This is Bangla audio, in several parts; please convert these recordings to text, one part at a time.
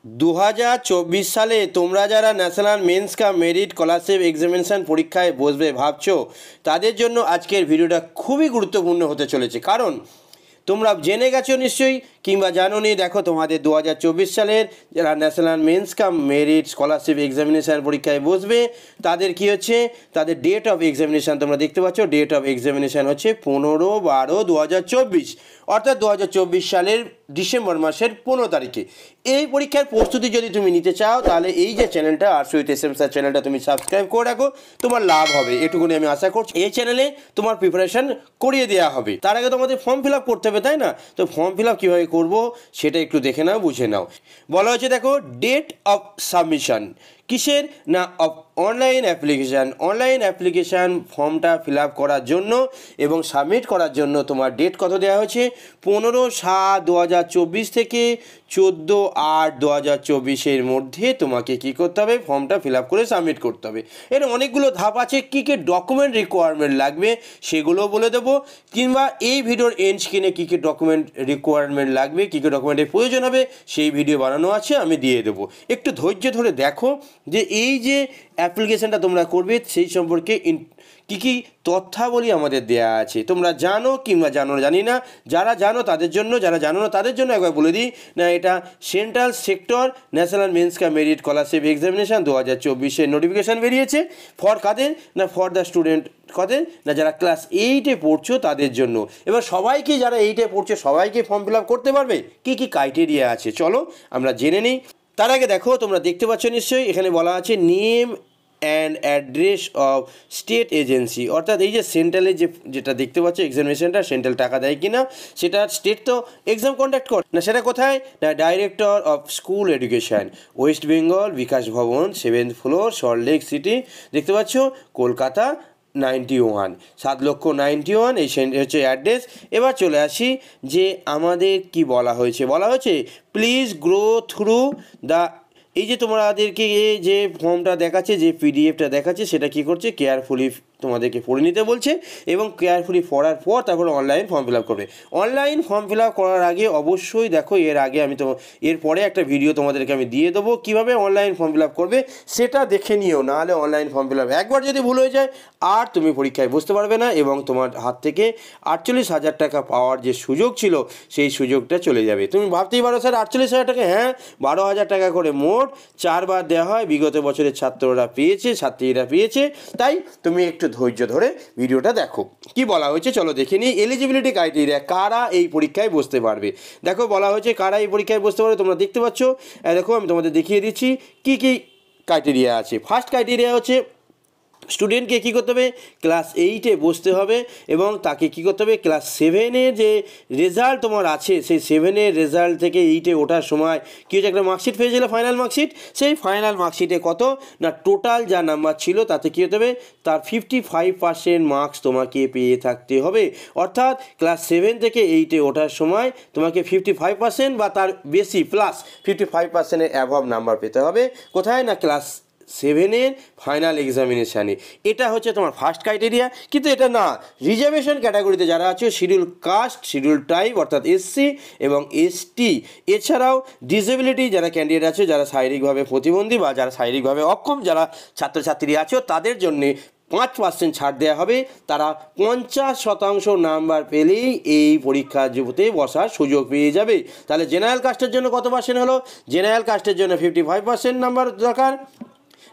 2024 সালে তোমরা যারা national means cum merit scholarship examination পরীক্ষায় বসবে ভাবছো, তাদের জন্য আজকের ভিডিওটা খুবই গুরুত্বপূর্ণ হতে চলেছে। কারণ তোমরা জেনে গেছো নিশ্চয়ই, কিংবা জানোনি। দেখো, তোমাদের 2024 সালের যারা national means cum merit scholarship examination পরীক্ষায় বসবে, তাদের কি হচ্ছে, তাদের ডেট অফ এক্সামিনেশান তোমরা দেখতে পাচ্ছ। ডেট অফ এক্সামিনেশান হচ্ছে 15/12/2024, অর্থাৎ 2024 সালের ডিসেম্বর মাসের 15 তারিখে। এই পরীক্ষার প্রস্তুতি যদি তুমি নিতে চাও, তাহলে এই যে চ্যানেলটা আরশো উইথ এস এম স্যার চ্যানেলটা তুমি সাবস্ক্রাইব করে রাখো, তোমার লাভ হবে, এটুকুনি আমি আশা করছি। এই চ্যানেলে তোমার প্রিপারেশান করিয়ে দেওয়া হবে। তার আগে তোমাদের ফর্ম ফিল আপ করতে হবে, তাই না? তো ফর্ম ফিল আপ কীভাবে করবো সেটা একটু দেখে নাও, বুঝে নাও। বলা হচ্ছে, দেখো, ডেট অফ সাবমিশন কিসের না, অনলাইন অ্যাপ্লিকেশান। অনলাইন অ্যাপ্লিকেশান ফর্মটা ফিল আপ করার জন্য এবং সাবমিট করার জন্য তোমার ডেট কত দেওয়া হয়েছে, 15/7/2024 থেকে 14/8/2024 মধ্যে তোমাকে কী করতে হবে, ফর্মটা ফিল আপ করে সাবমিট করতে হবে। এর অনেকগুলো ধাপ আছে। কী কী ডকুমেন্ট রিকোয়ারমেন্ট লাগবে সেগুলোও বলে দেবো, কিংবা এই ভিডিওর এন্ড স্ক্রিনে কী কী ডকুমেন্ট রিকোয়ারমেন্ট লাগবে, কী কী ডকুমেন্টের প্রয়োজন হবে সেই ভিডিও বানানো আছে, আমি দিয়ে দেবো। একটু ধৈর্য ধরে দেখো যে এই যে অ্যাপ্লিকেশানটা তোমরা করবে সেই সম্পর্কে কী কী তথ্যাবলী আমাদের দেওয়া আছে। তোমরা জানো কিংবা জানি না। যারা জানো তাদের জন্য, যারা জানো না তাদের জন্য একবার বলে দিই না, এটা central sector national means cum merit scholarship examination 2024-এর নোটিফিকেশান বেরিয়েছে। ফর কাদের না, ফর দ্য স্টুডেন্ট কাদের না, যারা ক্লাস 8-এ পড়ছো তাদের জন্য। এবার সবাইকে, যারা 8-এ পড়ছে সবাইকে ফর্ম ফিল আপ করতে পারবে। কী কী ক্রাইটেরিয়া আছে চলো আমরা জেনে নিই। তার আগে দেখো, তোমরা দেখতে পাচ্ছ নিশ্চয়ই, এখানে বলা আছে name and address of state agency, অর্থাৎ এই যে সেন্ট্রালে যেটা দেখতে পাচ্ছ এক্সামিনেশনটা, সেন্ট্রাল টাকা দেয় কি না, সেটা স্টেট তো এক্সাম কন্ডাক্ট করে না, সেটা কোথায় না, director of school education, West Bengal, Bikash Bhavan, 7th floor, Salt Lake city, দেখতে পাচ্ছ, কলকাতা 91, 7,91,000, এই হচ্ছে অ্যাড্রেস। এবার চলে আসি যে আমাদের কি বলা হয়েছে। বলা হয়েছে প্লিজ গ্রো থ্রু দ্য, এই যে তোমাদেরকে যে ফর্মটা দেখাচ্ছে, যে পিডিএফটা দেখাচ্ছে, সেটা কি করছে, কেয়ারফুলি তোমাদেরকে পড়ে নিতে বলছে, এবং কেয়ারফুলি পড়ার পর তারপরে অনলাইন ফর্ম ফিল আপ করবে। অনলাইন ফর্ম ফিল আপ করার আগে অবশ্যই দেখো, এর আগে আমি তো এরপরে একটা ভিডিও তোমাদেরকে আমি দিয়ে দেবো কীভাবে অনলাইন ফর্ম ফিল আপ করবে, সেটা দেখে নিও। নাহলে অনলাইন ফর্ম ফিল আপ একবার যদি ভুল হয়ে যায় আর তুমি পরীক্ষায় বসতে পারবে না, এবং তোমার হাত থেকে 48,000 টাকা পাওয়ার যে সুযোগ ছিল সেই সুযোগটা চলে যাবে। তুমি ভাবতেই পারো, স্যার 48,000 টাকা, হ্যাঁ, 12,000 টাকা করে মোট 4 বার দেওয়া হয়। বিগত বছরের ছাত্ররা পেয়েছে, ছাত্রীরা পেয়েছে। তাই তুমি একটু ধৈর্য ধরে ভিডিওটা দেখো। কি বলা হয়েছে চলো দেখে নিই। এলিজিবিলিটি ক্রাইটেরিয়া, কারা এই পরীক্ষায় বসতে পারবে। দেখো, বলা হয়েছে কারা এই পরীক্ষায় বসতে পারবে, তোমরা দেখতে পাচ্ছ। দেখো, আমি তোমাদের দেখিয়ে দিচ্ছি কী কী ক্রাইটেরিয়া আছে। ফার্স্ট ক্রাইটেরিয়া হচ্ছে স্টুডেন্টকে কী করতে হবে, ক্লাস 8-এ বসতে হবে, এবং তাকে কী করতে হবে, ক্লাস 7-এর যে রেজাল্ট তোমার আছে, সেই 7-এর রেজাল্ট থেকে 8-এ ওঠার সময় কী হচ্ছে, একটা মার্কশিট পেয়েছিল, ফাইনাল মার্কশিট। সেই ফাইনাল মার্কশিটে কত না, টোটাল যা নাম্বার ছিল তাতে কী হতে হবে, তার 55% মার্কস তোমাকে পেয়ে থাকতে হবে। অর্থাৎ ক্লাস 7 থেকে 8-এ ওঠার সময় তোমাকে 55% বা তার বেশি প্লাস 55%-এর অ্যাভাব নাম্বার পেতে হবে। কোথায় না, ক্লাস 7-এর ফাইনাল এক্সামিনেশানে। এটা হচ্ছে তোমার ফার্স্ট ক্রাইটেরিয়া। কিন্তু এটা না, রিজার্ভেশন ক্যাটাগরিতে যারা আছে, শিডিউল কাস্ট, শিডিউল ট্রাইব অর্থাৎ SC এবং ST, এছাড়াও ডিসেবিলিটি যারা ক্যান্ডিডেট আছে, যারা শারীরিকভাবে প্রতিবন্ধী বা যারা শারীরিকভাবে অক্ষম যারা ছাত্রছাত্রী আছে, তাদের জন্যে 5% ছাড় দেওয়া হবে। তারা 50% নাম্বার পেলেই এই পরীক্ষাতে বসার সুযোগ পেয়ে যাবে। তাহলে জেনারেল কাস্টের জন্য কত পার্সেন্ট হলো, জেনারেল কাস্টের জন্য 55% নাম্বার দরকার,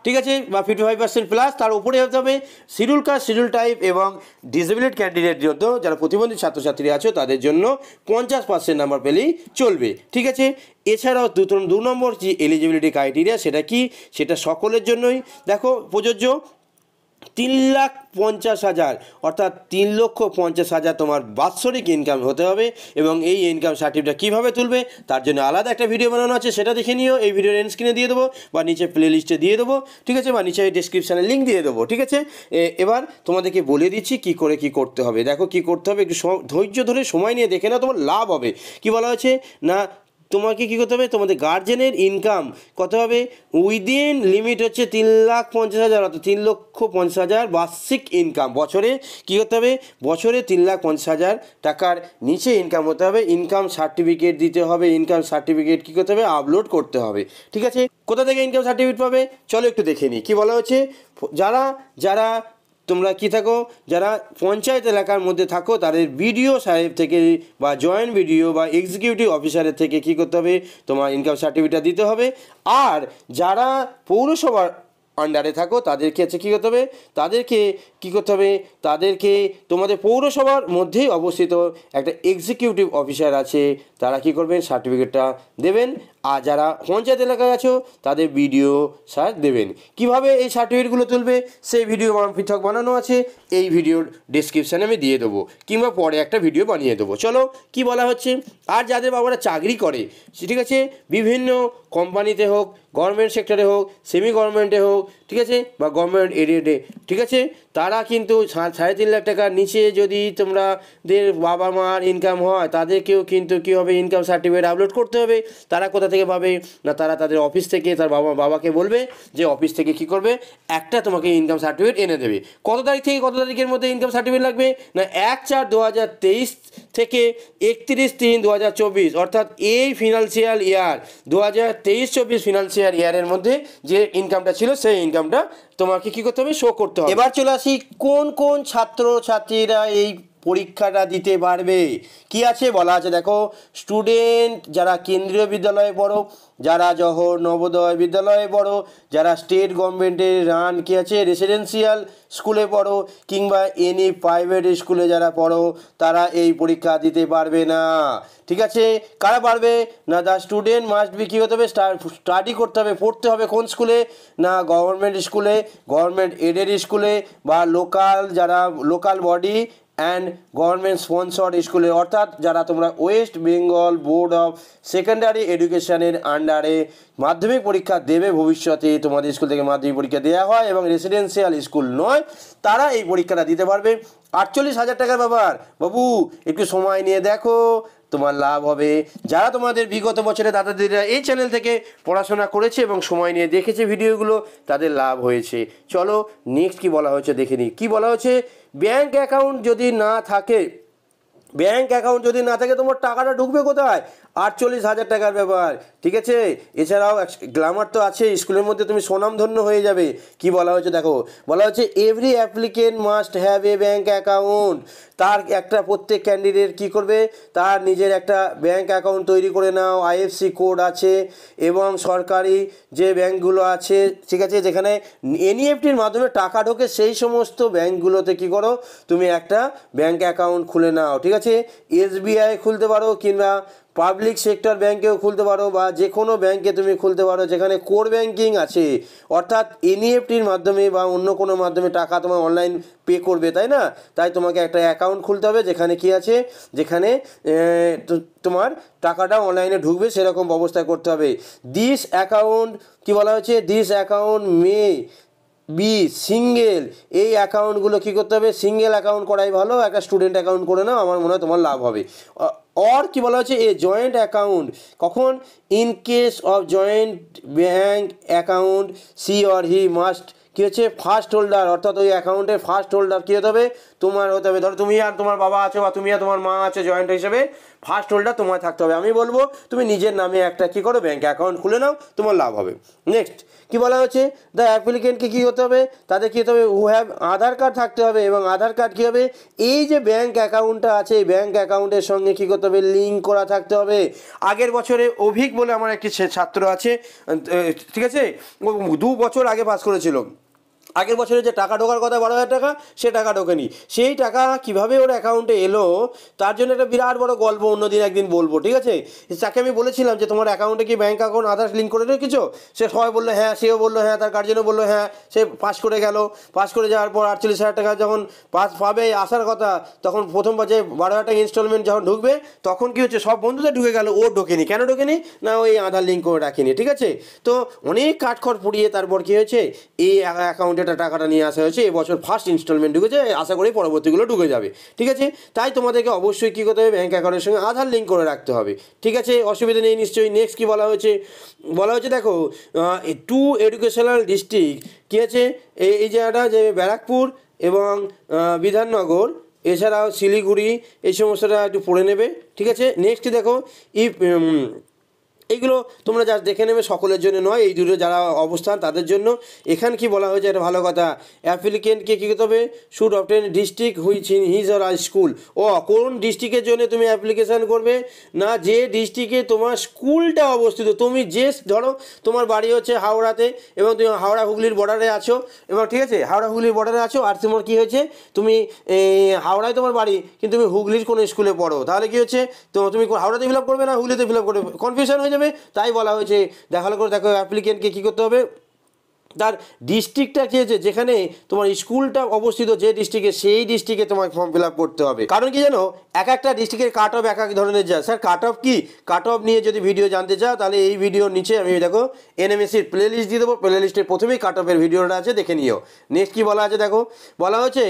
ঠিক আছে, বা 55% প্লাস, তার উপরে হতে হবে শিডিউল কাস্ট, শিডিউল টাইপ এবং ডিসেবিলিটি ক্যান্ডিডেট জন্য, যারা প্রতিবন্ধী ছাত্রছাত্রী আছে তাদের জন্য 50% নাম্বার পেলেই চলবে, ঠিক আছে। এছাড়াও 2 নম্বর যে এলিজিবিলিটি ক্রাইটেরিয়া, সেটা কি, সেটা সকলের জন্যই দেখো প্রযোজ্য। 3,50,000 অর্থাৎ 3,50,000 তোমার বাৎসরিক ইনকাম হতে হবে, এবং এই ইনকাম সার্টিফিকেট কীভাবে তুলবে তার জন্য আলাদা একটা ভিডিও বানানো আছে, সেটা দেখে নিও। এই ভিডিওর এন্ড স্ক্রিনে দিয়ে দেবো, বা নিচে প্লে লিস্টে দিয়ে দেবো, ঠিক আছে, বা নিচে ডেসক্রিপশানে লিঙ্ক দিয়ে দেবো, ঠিক আছে। এবার তোমাদেরকে বলে দিচ্ছি কী করে কী করতে হবে। দেখো, কী করতে হবে, একটু ধৈর্য ধরে সময় নিয়ে দেখে নাও, তোমার লাভ হবে। কি বলা হয়েছে না, তোমাকে কী করতে হবে, তোমাদের গার্জেনের ইনকাম কত হবে, উইদিন লিমিট হচ্ছে 3,50,000 অর্থাৎ 3,50,000 বার্ষিক ইনকাম। বছরে কী করতে হবে, বছরে 3,50,000 টাকার নিচে ইনকাম হতে হবে। ইনকাম সার্টিফিকেট দিতে হবে, ইনকাম সার্টিফিকেট কী করতে হবে, আপলোড করতে হবে। ঠিক আছে, কোথা থেকে ইনকাম সার্টিফিকেট পাবে চলো একটু দেখে নিই। কী বলা হচ্ছে, যারা যারা তোমরা কি থাকো, যারা পঞ্চায়েত এলাকার মধ্যে থাকো তাদের বিডিও সাহেব থেকে বা জয়েন্ট বিডিও বা এক্সিকিউটিভ অফিসারের থেকে কী করতে হবে, তোমার ইনকাম সার্টিফিকেটটা দিতে হবে। আর যারা পৌরসভার আন্ডারে থাকো তাদেরকে হচ্ছে কী করতে হবে, তাদেরকে কী করতে হবে, তাদেরকে তোমাদের পৌরসভার মধ্যেই অবস্থিত একটা এক্সিকিউটিভ অফিসার আছে, তারা কী করবেন, সার্টিফিকেটটা দেবেন। আর যারা পঞ্চায়েত এলাকায় আছো তাদের বিডিও স্যার দেবেন। কিভাবে এই সার্টিফিকেটগুলো তুলবে সেই ভিডিও আমার পৃথক বানানো আছে, এই ভিডিওর ডেসক্রিপশানে আমি দিয়ে দেবো, কিংবা পরে একটা ভিডিও বানিয়ে দেবো। চলো কি বলা হচ্ছে, আর যাদের বাবারা চাকরি করে, ঠিক আছে, বিভিন্ন কোম্পানিতে হোক, গভর্নমেন্ট সেক্টরে হোক, সেমি গভর্নমেন্টে হোক, ঠিক আছে, বা গভর্নমেন্ট এরিয়াতে, ঠিক আছে, তারা কিন্তু 3.5 লাখ টাকার নিচে যদি তোমাদের বাবা মার ইনকাম হয় তাদেরকেও কিন্তু কী হবে, ইনকাম সার্টিফিকেট আপলোড করতে হবে। তারা কোথা থেকে পাবে না, তারা তাদের অফিস থেকে তার বাবাকে বলবে যে অফিস থেকে কী করবে, একটা তোমাকে ইনকাম সার্টিফিকেট এনে দেবে। কত তারিখ থেকে কত তারিখের মধ্যে ইনকাম সার্টিফিকেট লাগবে না, 1/4/2023 থেকে 31/3/2024, অর্থাৎ এই ফিনান্সিয়াল ইয়ার 2023-24 ফিনান্সিয়াল ইয়ারের মধ্যে যে ইনকামটা ছিল সেই ইনকামটা তোমাকে কী করতে হবে, শো করতে হবে। এবার চলে আসি কোন কোন ছাত্রছাত্রীরা এই পরীক্ষাটা দিতে পারবে। কি আছে বলা আছে দেখো, স্টুডেন্ট যারা কেন্দ্রীয় বিদ্যালয়ে পড়ো, যারা জওহর নবোদয় বিদ্যালয়ে পড়ো, যারা স্টেট গভর্নমেন্টের রান কি আছে রেসিডেন্সিয়াল স্কুলে পড়ো, কিংবা এনি প্রাইভেট স্কুলে যারা পড়ো তারা এই পরীক্ষা দিতে পারবে না। ঠিক আছে, কারা পারবে না, দ্য স্টুডেন্ট মাস্ট বি কী হতে হবে, স্টাডি করতে হবে, পড়তে হবে কোন স্কুলে না, গভর্নমেন্ট স্কুলে, গভর্নমেন্ট এডেড স্কুলে, বা যারা local body and government sponsored স্কুলে, অর্থাৎ যারা তোমরা West Bengal board of secondary এডুকেশনের আন্ডারে মাধ্যমিক পরীক্ষা দেবে ভবিষ্যতে, তোমাদের স্কুল থেকে মাধ্যমিক পরীক্ষা দেওয়া হয় এবং রেসিডেন্সিয়াল স্কুল নয়, তারা এই পরীক্ষাটা দিতে পারবে। 48,000 টাকার ব্যাপার বাবু, একটু সময় নিয়ে দেখো, তোমার লাভ হবে। যারা তোমাদের বিগত বছরে দাদা দিদিরা এই চ্যানেল থেকে পড়াশোনা করেছে এবং সময় নিয়ে দেখেছে ভিডিওগুলো, তাদের লাভ হয়েছে। চলো নেক্সট কী বলা হয়েছে দেখে নিই। কী বলা হচ্ছে, ব্যাঙ্ক অ্যাকাউন্ট যদি না থাকে, ব্যাঙ্ক অ্যাকাউন্ট যদি না থাকে তোমার টাকাটা ঢুকবে কোথায়, 48,000 টাকার ব্যাপার। ঠিক আছে, এছাড়াও গ্ল্যামার তো আছে, স্কুলের মধ্যে তুমি স্বনামধন্য হয়ে যাবে। কি বলা হয়েছে দেখো, বলা হচ্ছে every applicant must have a bank account. তার একটা প্রত্যেক ক্যান্ডিডেট কী করবে, তার নিজের একটা ব্যাঙ্ক অ্যাকাউন্ট তৈরি করে নাও, আইএফসি কোড আছে, এবং সরকারি যে ব্যাঙ্কগুলো আছে, ঠিক আছে, যেখানে এনইএফটির মাধ্যমে টাকা ঢোকে সেই সমস্ত ব্যাঙ্কগুলোতে কী করো, তুমি একটা ব্যাঙ্ক অ্যাকাউন্ট খুলে নাও। ঠিক আছে, এসবিআই খুলতে পারো, কিংবা পাবলিক সেক্টর ব্যাঙ্কেও খুলতে পারো, বা যে কোনো ব্যাঙ্কে তুমি খুলতে পারো যেখানে কোর ব্যাঙ্কিং আছে, অর্থাৎ এনইএফটির মাধ্যমে বা অন্য কোনো মাধ্যমে টাকা তোমার অনলাইন পে করবে, তাই না, তাই তোমাকে একটা অ্যাকাউন্ট খুলতে হবে যেখানে কি আছে, যেখানে তোমার টাকাটা অনলাইনে ঢুকবে সেরকম ব্যবস্থা করতে হবে। দিস অ্যাকাউন্ট কি বলা হয়েছে, this account may be single, এই অ্যাকাউন্টগুলো কী করতে হবে, সিঙ্গেল অ্যাকাউন্ট করাই ভালো, একটা স্টুডেন্ট অ্যাকাউন্ট করে নাও, আমার মনে হয় তোমার লাভ হবে। অর কি বলা হচ্ছে, এ জয়েন্ট অ্যাকাউন্ট, কখন, in case of joint bank account she or he must কী হচ্ছে ফার্স্ট হোল্ডার, অর্থাৎ ওই অ্যাকাউন্টের ফার্স্ট হোল্ডার কী হতে হবে, তোমার হতে হবে। ধরো তুমি আর তোমার বাবা আছো, বা তুমি আর তোমার মা আছে, জয়েন্ট হিসেবে ফার্স্ট হোল্ডার তোমার থাকতে হবে। আমি বলবো তুমি নিজের নামে একটা কী করো, ব্যাঙ্ক অ্যাকাউন্ট খুলে নাও, তোমার লাভ হবে। নেক্সট কী বলা হচ্ছে, দ্য অ্যাপ্লিকেন্টকে কী হতে হবে, তাদের কী হতে হবে, হু হ্যাভ আধার কার্ড থাকতে হবে, এবং আধার কার্ড কী হবে, এই যে ব্যাঙ্ক অ্যাকাউন্টটা আছে এই ব্যাঙ্ক অ্যাকাউন্টের সঙ্গে কী করতে হবে, লিঙ্ক করা থাকতে হবে। আগের বছরে অভিক বলে আমার একটি ছাত্র আছে, ঠিক আছে, ও 2 বছর আগে পাস করেছিল। আগের বছরে যে টাকা ঢোকার কথা 12,000 টাকা, সে টাকা ঢোকেনি। সেই টাকা কিভাবে ওর অ্যাকাউন্টে এলো তার জন্য একটা বিরাট বড় গল্প অন্যদিন একদিন বলবো, ঠিক আছে। তাকে আমি বলেছিলাম যে তোমার অ্যাকাউন্টে কি ব্যাঙ্ক অ্যাকাউন্ট আধার লিঙ্ক করে রেখেছো, সে সবাই বললো হ্যাঁ, সেও বললো হ্যাঁ, তার গার্জেনও বললো হ্যাঁ, সে পাস করে গেল। পাস করে যাওয়ার পর 48,000 টাকা যখন পাস পাবে আসার কথা, তখন প্রথমবার যে 12,000 টাকা ইনস্টলমেন্ট যখন ঢুকবে, তখন কী হচ্ছে, সব বন্ধুদের ঢুকে গেল, ও ঢোকেনি। কেন ঢোকেনি না, ওই আধার লিঙ্ক করে রাখিনি। ঠিক আছে, তো অনেক কাঠখড় পুড়িয়ে তারপর কী হয়েছে, এই অ্যাকাউন্টে টাকাটা নিয়ে আসা হয়েছে, এবছর ফার্স্ট ইনস্টলমেন্ট ঢুকেছে, আশা করি পরবর্তীগুলো ঢুকে যাবে। ঠিক আছে, তাই তোমাদেরকে অবশ্যই কী করতে হবে, ব্যাঙ্ক অ্যাকাউন্টের সঙ্গে আধার লিঙ্ক করে রাখতে হবে। ঠিক আছে, অসুবিধা নেই নিশ্চয়ই। নেক্সট কী বলা হয়েছে, দেখো টু এডুকেশনাল ডিস্ট্রিক্ট কী আছে, এই জায়গাটা যে ব্যারাকপুর এবং বিধাননগর, এছাড়াও শিলিগুড়ি, এই সমস্তটা একটু পড়ে নেবে। ঠিক আছে, নেক্সট দেখো এইগুলো তোমরা যা দেখে নেবে, সকলের জন্য নয়, এই দুটো যারা অবস্থান তাদের জন্য। এখানে কি বলা হয়েছে, এটা ভালো কথা, অ্যাপ্লিকেন্টকে কী করতে হবে, should obtain district which in his or I school. কোন ডিস্ট্রিক্টের জন্য তুমি অ্যাপ্লিকেশান করবে, না যে ডিস্ট্রিক্টে তোমার স্কুলটা অবস্থিত। তুমি যে ধরো তোমার বাড়ি হচ্ছে হাওড়াতে এবং তুমি হাওড়া হুগলির বর্ডারে আছো, এবং ঠিক আছে হাওড়া হুগলির বর্ডারে আছো, আর তোমার কী হয়েছে, তুমি হাওড়ায় তোমার বাড়ি কিন্তু তুমি হুগলির কোনো স্কুলে পড়ো, তাহলে কী হচ্ছে, তুমি হাওড়াতে ফিল আপ করবে না হুগলিতে ফিল আপ করবে, কনফিউশন হয়ে যাবে। তাই বলা হয়েছে দেখালো করে দেখো অ্যাপ্লিকেন্টকে কী করতে হবে, তার ডিস্ট্রিক্টটা কী হয়েছে, যেখানে তোমার স্কুলটা অবস্থিত যে ডিস্ট্রিক্টে, সেই ডিস্ট্রিক্টে তোমার ফর্ম ফিল আপ করতে হবে। কারণ কি জানো, এক একটা ডিস্ট্রিক্টের কাট অফ এক এক ধরনের যায়। স্যার কাট অফ কি, কাট অফ নিয়ে যদি ভিডিও জানতে চাও তাহলে এই ভিডিওর নিচে আমি দেখো এনএমএসসির প্লে লিস্ট দিয়ে দেবো, প্লে লিস্টের প্রথমেই কাট অফের ভিডিওটা আছে, দেখে নিও। নেক্সট কী বলা আছে দেখো, বলা হচ্ছে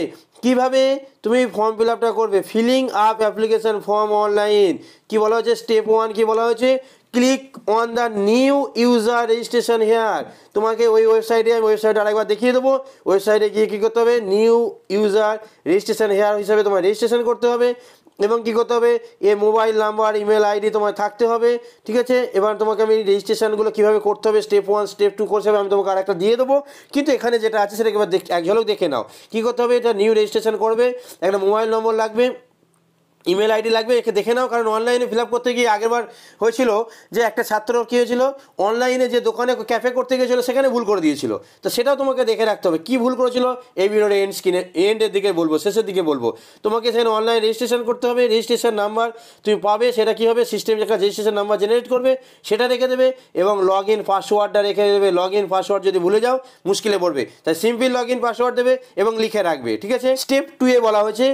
কীভাবে তুমি ফর্ম ফিল আপটা করবে, filling up application form online. কী বলা হচ্ছে, স্টেপ 1 কী বলা হচ্ছে, click on the new user registration here. তোমাকে ওই ওয়েবসাইটে, আমি ওয়েবসাইটে আরেকবার দেখিয়ে দেবো, ওয়েবসাইটে গিয়ে কী করতে হবে, নিউ ইউজার রেজিস্ট্রেশন হেয়ার হিসাবে তোমার রেজিস্ট্রেশন করতে হবে, এবং কী করতে হবে, মোবাইল নাম্বার, ইমেল আইডি তোমার থাকতে হবে। ঠিক আছে, এবার তোমাকে আমি রেজিস্ট্রেশনগুলো কীভাবে করতে হবে, স্টেপ 1 স্টেপ 2 কোর্স হবে, আমি তোমাকে আরেকটা দিয়ে দেবো, কিন্তু এখানে যেটা আছে সেটাকে এবার এক ঝলক দেখে নাও। কী করতে হবে, এটা নিউ রেজিস্ট্রেশন করবে, একটা মোবাইল নম্বর লাগবে, ইমেল আইডি লাগবে, একে দেখে নাও। কারণ অনলাইনে ফিল আপ করতে গিয়ে আগেরবার হয়েছিল যে একটা ছাত্র কী হয়েছিল, অনলাইনে যে দোকানে ক্যাফে করতে গিয়েছিলো সেখানে ভুল করে দিয়েছিল, তো সেটাও তোমাকে দেখে রাখতে হবে কী ভুল করেছিল। এই ভিডিওর এন্ডের দিকে বলবো, শেষের দিকে বলবো। তোমাকে সেখানে অনলাইন রেজিস্ট্রেশন করতে হবে, রেজিস্ট্রেশন নাম্বার তুমি পাবে, সেটা কী হবে, সিস্টেম একটা রেজিস্ট্রেশন নাম্বার জেনারেট করবে, সেটা রেখে দেবে, এবং লগ ইন পাসওয়ার্ডটা রেখে দেবে। লগ ইন পাসওয়ার্ড যদি ভুলে যাও মুশকিলে পড়বে, তাই সিম্পল লগ ইন পাসওয়ার্ড দেবে এবং লিখে রাখবে। ঠিক আছে, স্টেপ 2 বলা হয়েছে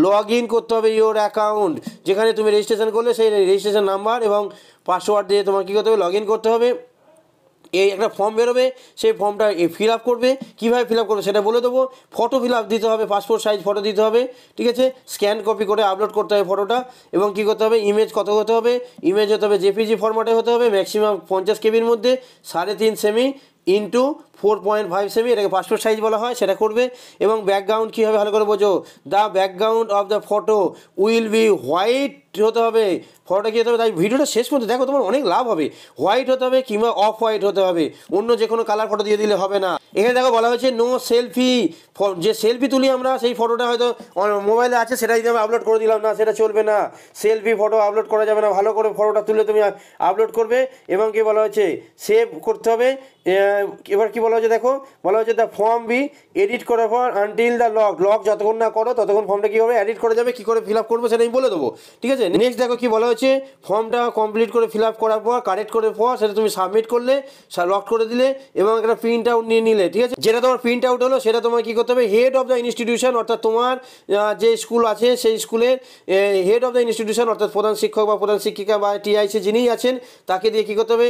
লগ ইন করতে হবে ইওর অ্যাকাউন্ট, যেখানে তুমি রেজিস্ট্রেশন করলে সেই রেজিস্ট্রেশন নাম্বার এবং পাসওয়ার্ড দিয়ে তোমার কী করতে হবে, লগ ইন করতে হবে। এই একটা ফর্ম বেরোবে, সেই ফর্মটা ফিল আপ করবে, কীভাবে ফিল আপ করবে সেটা বলে দেবো। ফটো ফিল আপ দিতে হবে, পাসপোর্ট সাইজ ফটো দিতে হবে। ঠিক আছে, স্ক্যান কপি করে আপলোড করতে হবে ফটোটা, এবং কী করতে হবে, ইমেজ কত হতে হবে, ইমেজ হতে হবে জেপিজি ফরম্যাটে হতে হবে, ম্যাক্সিমাম 50 কেবির মধ্যে, 3.5 সেমি ইন্টু 4.5 সেমি, এটাকে পাসপোর্ট সাইজ বলা হয়, সেটা করবে। এবং ব্যাকগ্রাউন্ড কী হবে ভালো করে বোঝো, the background of the photo will be white হতে হবে, ফটোটা কী হতে হবে, তাই ভিডিওটা শেষ পর্যন্ত দেখো, তোমার অনেক লাভ হবে। হোয়াইট হতে হবে কিংবা অফ হোয়াইট হতে হবে, অন্য যে কোনো কালার ফটো দিয়ে দিলে হবে না। এখানে দেখো বলা হয়েছে নো সেলফি, যে সেলফি তুলি আমরা সেই ফটোটা হয়তো মোবাইলে আছে, সেটা যদি আমি আপলোড করে দিলাম, না সেটা চলবে না, সেলফি ফটো আপলোড করা যাবে না, ভালো করে ফটোটা তুলে তুমি আপলোড করবে। এবং কী বলা হয়েছে, সেভ করতে হবে। এবার কী বলা হয়েছে দেখো, বলা হচ্ছে দ্য ফর্ম বি এডিট করার পর আনটিল দ্য লগ যতক্ষণ না করো ততক্ষণ ফর্মটা কী হবে, এডিট করা যাবে, কী করে ফিল আপ করবো সেটা আমি বলে দেবো। ঠিক আছে, নেক্সট দেখো কী বলা হয়েছে, ফর্মটা কমপ্লিট করে ফিল আপ করার পর, কারেক্ট করার পর সেটা তুমি সাবমিট করলে, লক করে দিলে এবং একটা প্রিন্ট আউট নিয়ে নিলে। ঠিক আছে, যেটা তোমার প্রিন্ট আউট হলো সেটা তোমার কী করতে হবে, হেড অফ দ্য ইনস্টিটিউশন, অর্থাৎ তোমার যে স্কুল আছে সেই স্কুলের হেড অফ দ্য ইনস্টিটিউশন, অর্থাৎ প্রধান শিক্ষক বা প্রধান শিক্ষিকা বা টিআইসি যিনিই আছেন তাকে দিয়ে কী করতে হবে,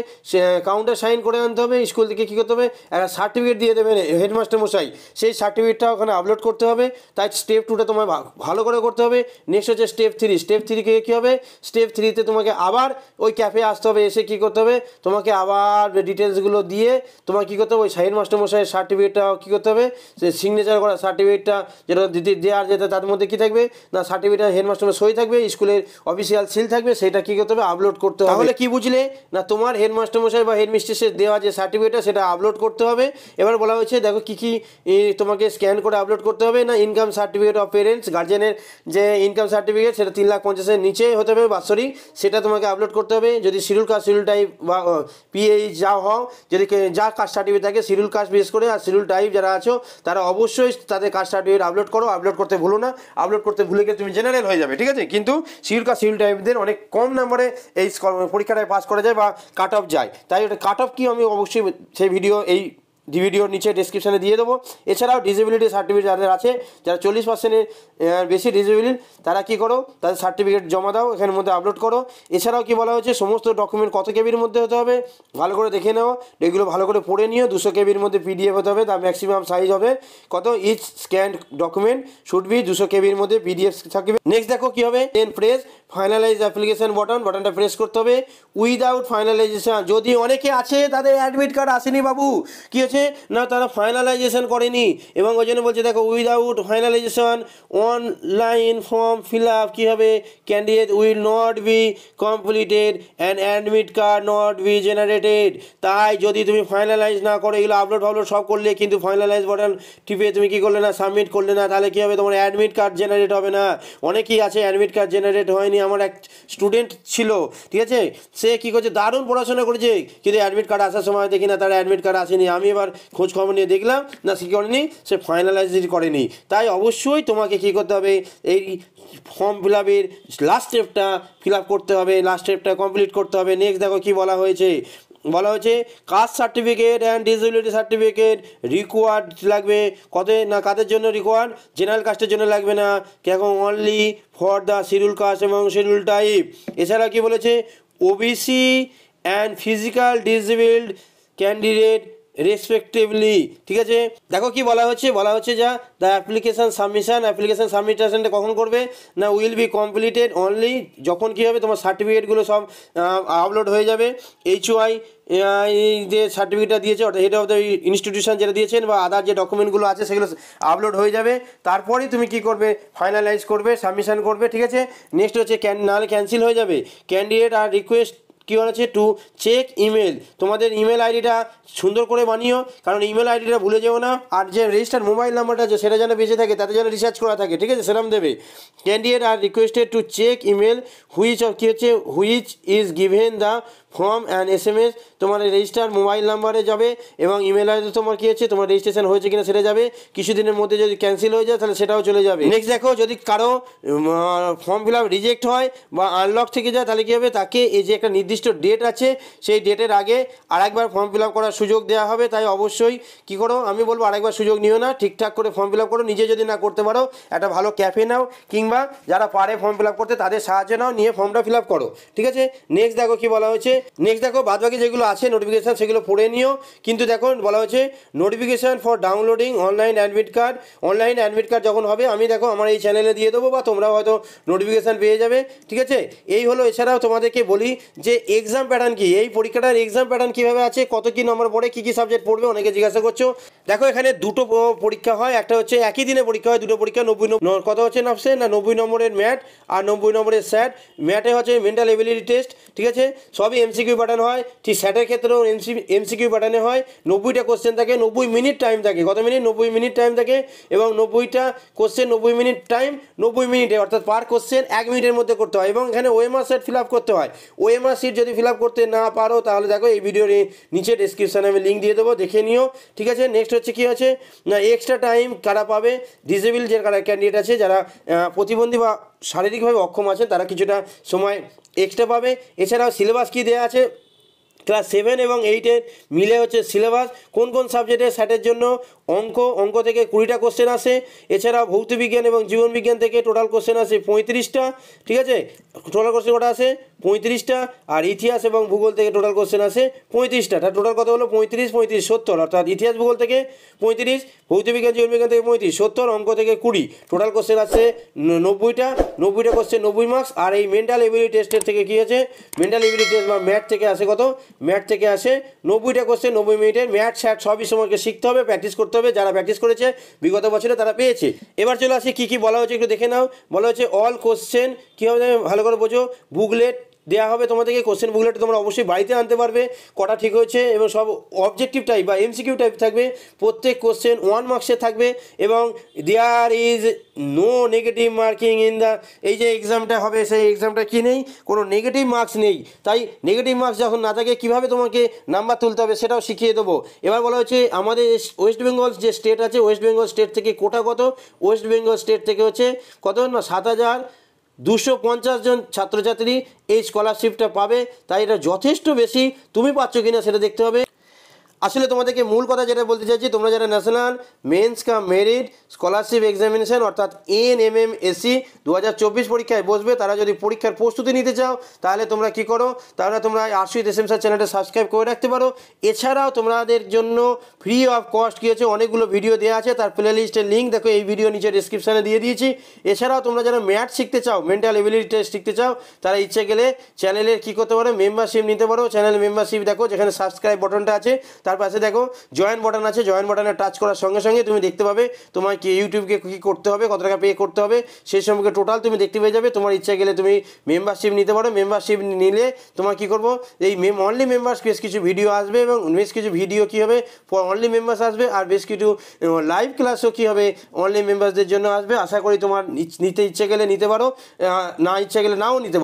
কাউন্টার সাইন করে আনতে হবে। স্কুল থেকে কী করতে হবে, একটা সার্টিফিকেট দিয়ে দেবেন হেডমাস্টার মশাই, সেই সার্টিফিকেটটা ওখানে আপলোড করতে হবে। তাই স্টেপ 2টা তোমার ভালো করে করতে হবে। নেক্সট হচ্ছে স্টেপ 3, স্টেপ 3 কী হবে, স্টেপ 3তে তোমাকে আবার ওই ক্যাফে আসতে হবে, এসে কী করতে হবে, তোমাকে আবার ডিটেলসগুলো দিয়ে তোমার কী করতে হবে, ওই হেডমাস্টার মশাইয়ের সার্টিফিকেটটা কী করতে হবে, সে সিগনেচার করা সার্টিফিকেটটা যেটা দেওয়ার যেটা তার মধ্যে কী থাকবে না, সার্টিফিকেটটা হেডমাস্টারের সই থাকবে, স্কুলের অফিসিয়াল সিল থাকবে, সেটা কী করতে হবে, আপলোড করতে হবে। তাহলে কী বুঝলে না, তোমার হেডমাস্টার মশাই বা হেডমিস্ট্রেসের দেওয়া যে সার্টিফিকেটটা সেটা আপলোড করতে হবে। এবার বলা হয়েছে দেখো কী কী তোমাকে স্ক্যান করে আপলোড করতে হবে, না ইনকাম সার্টিফিকেট অফ পেরেন্টস, গার্জেনের যে ইনকাম সার্টিফিকেট সেটা 3,50,000 নিচে হতে হবে বাৎসরিক, সেটা তোমাকে আপলোড করতে হবে। যদি শিডিউল কাস্ট, শিডিউল টাইপ বা পিএইচ যা হও, যদি যা কাস্ট সার্টিফিকেট থাকে শিডিউল কাস্ট বিশেষ করে, আর শিডিউল টাইপ যারা আছো তারা অবশ্যই তাদের কাস্ট সার্টিফিকেট আপলোড করো, আপলোড করতে ভুলো না। আপলোড করতে ভুলে গেলে তুমি জেনারেল হয়ে যাবে। ঠিক আছে, কিন্তু শিডিউল কাস্ট, শিডিউল টাইপদের অনেক কম নম্বরে এই পরীক্ষাটায় পাস করা যায় বা কাট অফ যায়, তাই ওটা কাট অফ কি আমি অবশ্যই সেই ভিডিও এই ভিডিওর নিচে ডেসক্রিপশানে দিয়ে দেবো। এছাড়াও ডিসেবিলিটি সার্টিফিকেট যাদের আছে, যারা 40%-এর বেশি ডিসেবিলিটি, তারা কী করো, তাদের সার্টিফিকেট জমা দাও, এখানের মধ্যে আপলোড করো। এছাড়াও কি বলা হয়েছে, সমস্ত ডকুমেন্ট কত কেবির মধ্যে হতে হবে ভালো করে দেখে নাও, এগুলো ভালো করে পড়ে নিও। 200 কেবির মধ্যে PDF হতে হবে, তার ম্যাক্সিমাম সাইজ হবে কত, each scanned document should be 200 কেবির মধ্যে PDF থাকবে। নেক্সট দেখো কী হবে, প্রেস ফাইনালাইজ অ্যাপ্লিকেশন বাটনটা প্রেস করতে হবে। উইদাউট ফাইনালাইজেশন, যদি অনেকে আছে তাদের অ্যাডমিট কার্ড আসেনি বাবু, কী হচ্ছে না, তারা ফাইনালাইজেশন করেনি, এবং ওই জন্য বলছে দেখো without finalization online form fill up কী হবে, candidate will not be completed and admit card not be generated. তাই যদি তুমি ফাইনালাইজ না করো, এগুলো আপলোড সব করলে, কিন্তু ফাইনালাইজ বাটন টিপে তুমি কী করলে না, সাবমিট করলে না, তাহলে কী হবে, তোমার অ্যাডমিট কার্ড জেনারেট হবে না। অনেকেই আছে অ্যাডমিট কার্ড জেনারেট হয়নি। আমার এক স্টুডেন্ট ছিল, ঠিক আছে, সে কী করছে, দারুণ পড়াশোনা করেছে, কিন্তু অ্যাডমিট কার্ড আসার সময় দেখি না তার অ্যাডমিট কার্ড আসেনি। আমি এবার খোঁজ খবর নিয়ে দেখলাম না, সে করেনি, সে ফাইনালাইজ করেনি। তাই অবশ্যই তোমাকে কী করতে হবে, এই ফর্ম ফিল আপের লাস্ট স্টেপটা ফিল আপ করতে হবে, লাস্ট স্টেপটা কমপ্লিট করতে হবে। নেক্সট দেখো কী বলা হয়েছে, caste certificate and disability certificate required লাগবে, কত না কাদের জন্য রিকোয়ার্ড, জেনারেল কাস্টের জন্য লাগবে না, কেমন only for the schedule caste এবং শিডিউল টাইপ। এছাড়া কি বলেছে, OBC and physical disabled candidate respectively, ঠিক আছে। দেখো কি বলা হচ্ছে যা দ্য অ্যাপ্লিকেশান সাবমিশনটা কখন করবে না, উইল বি কমপ্লিটেড অনলি, যখন কী হবে, তোমার সার্টিফিকেটগুলো সব আপলোড হয়ে যাবে। HOI যে সার্টিফিকেটটা দিয়েছে, অর্থাৎ হেড অফ দ্য ইনস্টিটিউশন যেটা দিয়েছেন, বা আদার যে ডকুমেন্টগুলো আছে সেগুলো আপলোড হয়ে যাবে। তারপরেই তুমি কী করবে, ফাইনালাইজ করবে, সাবমিশন করবে, ঠিক আছে। নেক্সট হচ্ছে নাহলে ক্যান্সেল হয়ে যাবে। ক্যান্ডিডেট আর রিকোয়েস্ট কী বলেছে, টু চেক ইমেল, তোমাদের ইমেল আইডিটা সুন্দর করে বানিও, কারণ ইমেল আইডিটা ভুলে যেও না। আর যে রেজিস্টার্ড মোবাইল নাম্বারটা আছে সেটা যেন বেঁচে থাকে, তাতে যেন রিসার্চ করা থাকে, ঠিক আছে, সেরকম দেবে। Candidate are requested to check email which is given the form and SMS, তোমার রেজিস্টার মোবাইল নাম্বারে যাবে, এবং ইমেল আইডি তোমার কী হচ্ছে, তোমার রেজিস্ট্রেশন হয়েছে কিনা সেটা যাবে। কিছুদিনের মধ্যে যদি ক্যান্সেল হয়ে যায় তাহলে সেটাও চলে যাবে। নেক্সট দেখো, যদি কারো ফর্ম ফিল আপ রিজেক্ট হয় বা আনলক থেকে যায়, তাহলে কী হবে, তাকে এই যে একটা নির্দিষ্ট ডেট আছে, সেই ডেটের আগে আরেকবার ফর্ম ফিল আপ করার সুযোগ দেওয়া হবে। তাই অবশ্যই কী করো, আমি বলবো আরেকবার সুযোগ নিও না, ঠিকঠাক করে ফর্ম ফিল আপ করো। নিজে যদি না করতে পারো, একটা ভালো ক্যাফে নাও, কিংবা যারা পারে ফর্ম ফিল আপ করতে তাদের সাহায্য নাও, নিয়ে ফর্মটা ফিল আপ করো, ঠিক আছে। নেক্সট দেখো কী বলা হয়েছে, নেক্সট দেখো বাদবাকি যেগুলো আছে নোটিফিকেশান সেগুলো পড়ে নিও। কিন্তু দেখো বলা হচ্ছে notification for downloading online admit card যখন হবে, আমি দেখো আমার এই চ্যানেলে দিয়ে দেবো, বা তোমরাও হয়তো নোটিফিকেশান পেয়ে যাবে, ঠিক আছে। এই হলো। এছাড়াও তোমাদেরকে বলি যে এক্সাম প্যাটার্ন কি, এই পরীক্ষাটার এক্সাম প্যাটার্ন কীভাবে আছে, কত কী নম্বর পড়ে, কী কী সাবজেক্ট পড়বে, অনেকে জিজ্ঞাসা করছো। দেখো এখানে দুটো পরীক্ষা হয়, একটা হচ্ছে একই দিনে পরীক্ষা হয়, দুটো পরীক্ষা 90 কত হচ্ছে নামছে না, 90 নম্বরের ম্যাথ আর 90 নম্বরের স্যাট। ম্যাথে হচ্ছে মেন্টাল এবিলিটি টেস্ট, ঠিক আছে, সবই MCQ প্যাটার্ন হয়। ঠিক স্যাটের ক্ষেত্রেও MCQ প্যাটার্নে হয়। 90টা কোশ্চেন থাকে, 90 মিনিট টাইম থাকে, কত মিনিট, 90 মিনিট টাইম থাকে, এবং 90টা কোশ্চেন 90 মিনিট টাইম, 90 মিনিটে, অর্থাৎ পার কোশ্চেন 1 মিনিটের মধ্যে করতে হয়। এবং এখানে OMR সেট ফিল আপ করতে হয়। OMR সিট যদি ফিল আপ করতে না পারো, তাহলে দেখো এই ভিডিওর নিচে ডেসক্রিপশানে আমি লিঙ্ক দিয়ে দেবো, দেখে নিও, ঠিক আছে। নেক্সট হচ্ছে কী আছে না, এক্সট্রা টাইম কারা পাবে, ডিসেবল যে ক্যান্ডিডেট আছে, যারা প্রতিবন্ধী বা শারীরিকভাবে অক্ষম আছেন, তারা কিছুটা সময় এক্সট্রা পাবে। এছাড়াও সিলেবাস কী দেওয়া আছে, ক্লাস 7 এবং 8-এর মিলে হচ্ছে সিলেবাস। কোন কোন সাবজেক্টের স্যাটের জন্য অঙ্ক থেকে 20টা কোশ্চেন আসে। এছাড়াও ভৌতবিজ্ঞান এবং জীবনবিজ্ঞান থেকে টোটাল কোশ্চেন আসে 35টা, ঠিক আছে, টোটাল কোশ্চেন কটা আসে 35টা। আর ইতিহাস এবং ভূগোল থেকে টোটাল কোশ্চেন আসে 35টা। তার টোটাল কত হলো 35 70, অর্থাৎ ইতিহাস ভূগোল থেকে 35, ভৌতবিজ্ঞান জীবনবিজ্ঞান থেকে 35, 70, অঙ্ক থেকে 20, টোটাল কোশ্চেন আসে 90টা কোশ্চেন, 90 মার্কস। আর এই মেন্টাল এবিলিটি টেস্টের থেকে কী আছে, মেন্টাল এবিলিটি টেস্ট বা ম্যাথ থেকে আসে কত, ম্যাথ থেকে আসে 90টা কোশ্চেন, 90 মিনিটের। ম্যাথ স্যাট সবই সময়কে শিখতে হবে, প্র্যাকটিস করতে হবে। যারা প্র্যাকটিস করেছে বিগত বছরে তারা পেয়েছে। এবার চলে আসি কী কী বলা হচ্ছে একটু দেখে নাও। বলা হচ্ছে অল কোশ্চেন কী হবে ভালো করে বোঝো, বুকলেট দেওয়া হবে তোমাদেরকে। কোশ্চেন বুকলেট তোমরা অবশ্যই বাড়িতে আনতে পারবে, কটা ঠিক হয়েছে, এবং সব অবজেক্টিভ টাইপ বা MCQ টাইপ থাকবে। প্রত্যেক কোশ্চেন 1 মার্কসের থাকবে, এবং there is no negative marking in the, এই যে এক্সামটা হবে সেই এক্সামটা কি নেই, কোনো নেগেটিভ মার্কস নেই। তাই নেগেটিভ মার্কস যখন না থাকে, কীভাবে তোমাকে নাম্বার তুলতে হবে সেটাও শিখিয়ে দেবো। এবার বলা হচ্ছে আমাদের ওয়েস্ট বেঙ্গল যে স্টেট আছে, ওয়েস্ট বেঙ্গল স্টেট থেকে কোটা কত, ওয়েস্ট বেঙ্গল স্টেট থেকে হচ্ছে কত না 7,250 জন ছাত্রছাত্রী এই স্কলারশিপটা পাবে। তাই এটা যথেষ্ট বেশি, তুমি পাচ্ছ কিনা সেটা দেখতে হবে। আসলে তোমাদেরকে মূল কথা যেটা বলতে চাইছি, তোমরা যারা national means cum merit scholarship examination অর্থাৎ NMMSC 2024 পরীক্ষায় বসবে, তারা যদি পরীক্ষার প্রস্তুতি নিতে চাও তাহলে তোমরা কি করো, তাহলে তোমরা আরশিদ এসএম স্যার চ্যানেলটা সাবস্ক্রাইব করে রাখতে পারো। এছাড়াও তোমাদের জন্য ফ্রি অফ কস্ট কী হচ্ছে অনেকগুলো ভিডিও দেওয়া আছে, তার প্লে লিস্টের লিঙ্ক দেখো এই ভিডিও নিচে ডিসক্রিপশানে দিয়ে দিয়েছি। এছাড়াও তোমরা যারা ম্যাথ শিখতে চাও, মেন্টাল এবিলিটি টেস্ট শিখতে চাও, তারা ইচ্ছে গেলে চ্যানেলের কী করতে পারো, মেম্বারশিপ নিতে পারো। চ্যানেল মেম্বারশিপ দেখো যেখানে সাবস্ক্রাইব বাটনটা আছে, তার পাশে দেখো জয়েন বাটন আছে, জয়েন বাটনে টাচ করার সঙ্গে সঙ্গে তুমি দেখতে পাবে তোমার কি ইউটিউবকে কী করতে হবে, কত টাকা পে করতে হবে সেই সম্পর্কে টোটাল তুমি দেখতে পেয়ে যাবে। তোমার ইচ্ছা গেলে তুমি মেম্বারশিপ নিতে পারো। মেম্বারশিপ নিলে তোমার কী করবো, এই অনলি মেম্বার্স বেশ কিছু ভিডিও আসবে এবং বেশ কিছু ভিডিও কী হবে অনলি মেম্বার্স আসবে, আর বেশ কিছু লাইভ ক্লাসও কী হবে অনলি মেম্বার্সদের জন্য আসবে। আশা করি তোমার নিতে ইচ্ছে গেলে নিতে পারো, না ইচ্ছে গেলে নাও নিতে পারো।